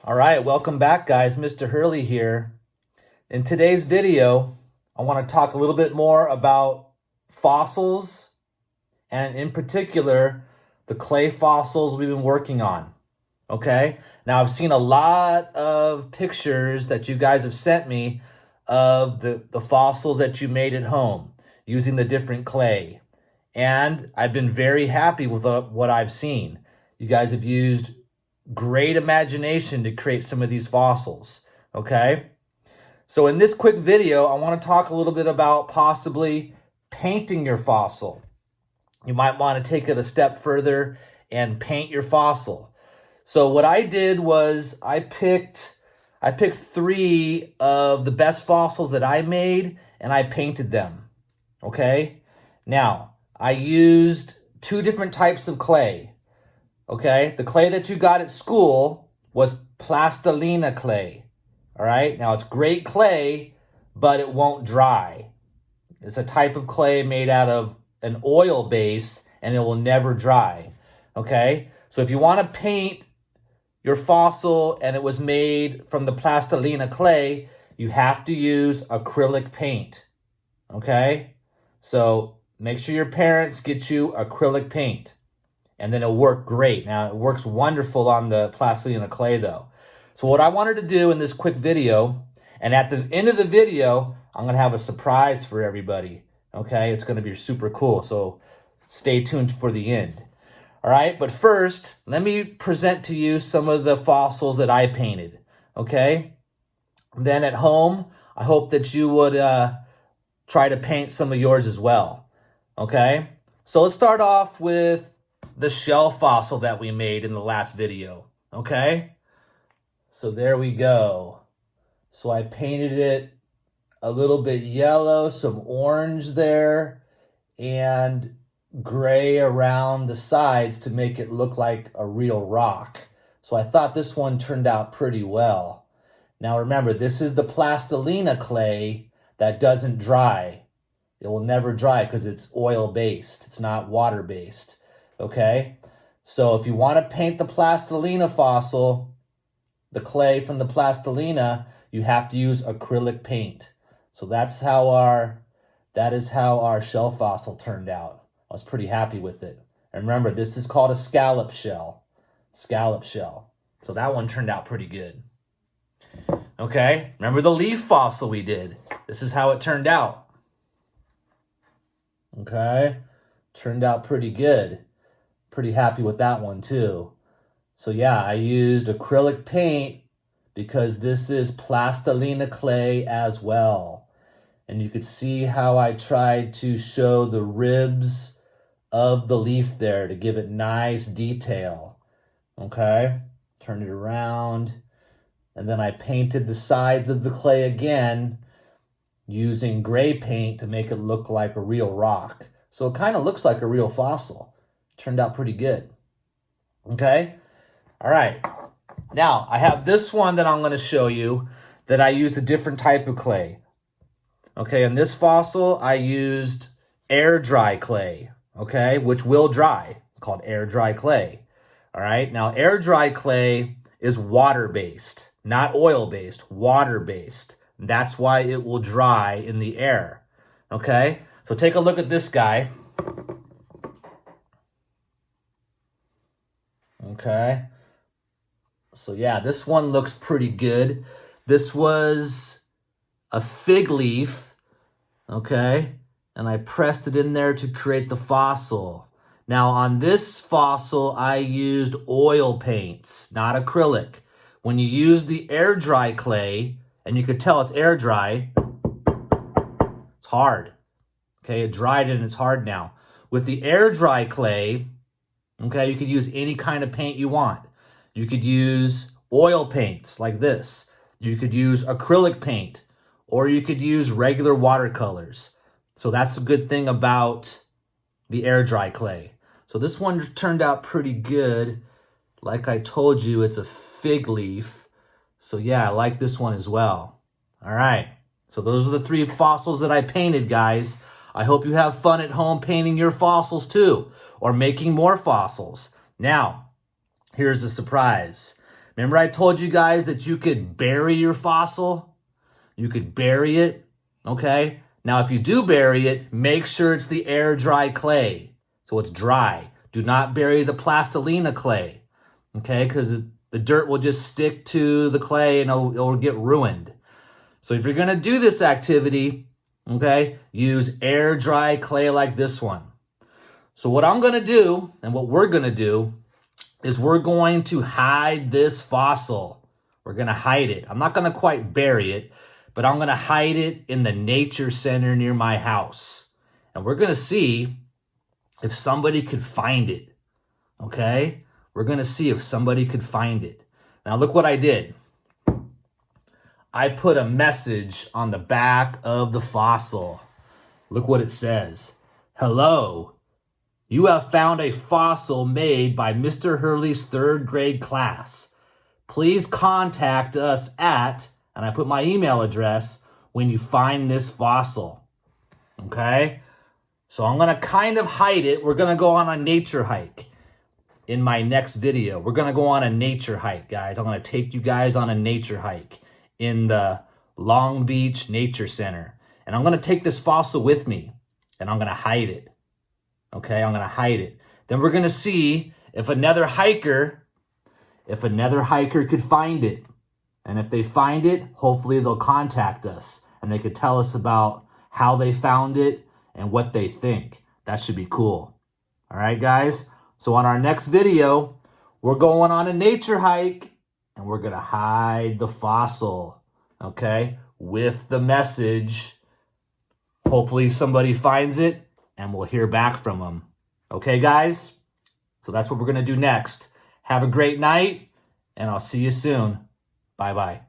All right, welcome back, guys. Mr. Hurley here. In today's video, I want to talk a little bit more about fossils and in particular, the clay fossils we've been working on. Okay? Now, I've seen a lot of pictures that you guys have sent me of the fossils that you made at home using the different clay. And I've been very happy with what I've seen. You guys have used great imagination to create some of these fossils, okay? So in this quick video, I want to talk a little bit about possibly painting your fossil. You might want to take it a step further and paint your fossil. So what I did was I picked 3 of the best fossils that I made and I painted them, okay? Now, I used 2 different types of clay. Okay, the clay that you got at school was plastilina clay. All right, now it's great clay, but it won't dry. It's a type of clay made out of an oil base and it will never dry. Okay, so if you want to paint your fossil and it was made from the plastilina clay, you have to use acrylic paint. Okay, so make sure your parents get you acrylic paint. And then it'll work great. Now, it works wonderful on the plastilina clay, though. So what I wanted to do in this quick video, and at the end of the video, I'm going to have a surprise for everybody. Okay? It's going to be super cool. So stay tuned for the end. All right? But first, let me present to you some of the fossils that I painted. Okay? Then at home, I hope that you would try to paint some of yours as well. Okay? So let's start off with the shell fossil that we made in the last video, okay? So there we go. So I painted it a little bit yellow, some orange there, and gray around the sides to make it look like a real rock. So I thought this one turned out pretty well. Now remember, this is the plastilina clay that doesn't dry. It will never dry because it's oil-based. It's not water-based. Okay, so if you want to paint the plastilina fossil, the clay from the plastilina, you have to use acrylic paint. So that is how our shell fossil turned out. I was pretty happy with it. And remember, this is called a scallop shell. Scallop shell. So that one turned out pretty good. Okay, remember the leaf fossil we did. This is how it turned out. Okay, turned out pretty good. Pretty happy with that one too. So yeah, I used acrylic paint because this is plastilina clay as well. And you could see how I tried to show the ribs of the leaf there to give it nice detail. Okay, turn it around. And then I painted the sides of the clay again using gray paint to make it look like a real rock. So it kind of looks like a real fossil. Turned out pretty good. Okay? All right. Now, I have this one that I'm going to show you that I used a different type of clay. Okay, in this fossil, I used air dry clay, okay, which will dry, called air dry clay. All right? Now, air dry clay is water-based, not oil-based, water-based. That's why it will dry in the air. Okay? So take a look at this guy. Okay, so yeah, this one looks pretty good. This was a fig leaf, okay, and I pressed it in there to create the fossil. Now on this fossil, I used oil paints, not acrylic. When you use the air dry clay, and you could tell it's air dry, it's hard. Okay, it dried and it's hard now. With the air dry clay, okay, you could use any kind of paint you want. You could use oil paints like this. You could use acrylic paint, or you could use regular watercolors. So that's the good thing about the air dry clay. So this one turned out pretty good. Like I told you, it's a fig leaf. So yeah, I like this one as well. All right, so those are the 3 fossils that I painted, guys. I hope you have fun at home painting your fossils too, or making more fossils. Now, here's a surprise. Remember I told you guys that you could bury your fossil? You could bury it, okay? Now, if you do bury it, make sure it's the air dry clay, so it's dry. Do not bury the plastilina clay, okay? Because the dirt will just stick to the clay and it'll get ruined. So if you're gonna do this activity, okay, use air dry clay like this one. So what I'm gonna do, and what we're gonna do, is we're going to hide this fossil. We're gonna hide it. I'm not gonna quite bury it, but I'm gonna hide it in the nature center near my house. And we're gonna see if somebody could find it, okay? We're gonna see if somebody could find it. Now look what I did. I put a message on the back of the fossil. Look what it says. Hello, you have found a fossil made by Mr. Hurley's 3rd grade class. Please contact us at, and I put my email address, when you find this fossil. Okay? So I'm gonna kind of hide it. We're gonna go on a nature hike in my next video. We're gonna go on a nature hike, guys. I'm gonna take you guys on a nature hike in the Long Beach Nature Center. And I'm gonna take this fossil with me and I'm gonna hide it. Okay, I'm gonna hide it. Then we're gonna see if another hiker could find it. And if they find it, hopefully they'll contact us and they could tell us about how they found it and what they think. That should be cool. All right, guys? So on our next video, we're going on a nature hike and we're gonna hide the fossil, okay? With the message. Hopefully somebody finds it and we'll hear back from them. Okay, guys? So that's what we're gonna do next. Have a great night and I'll see you soon. Bye-bye.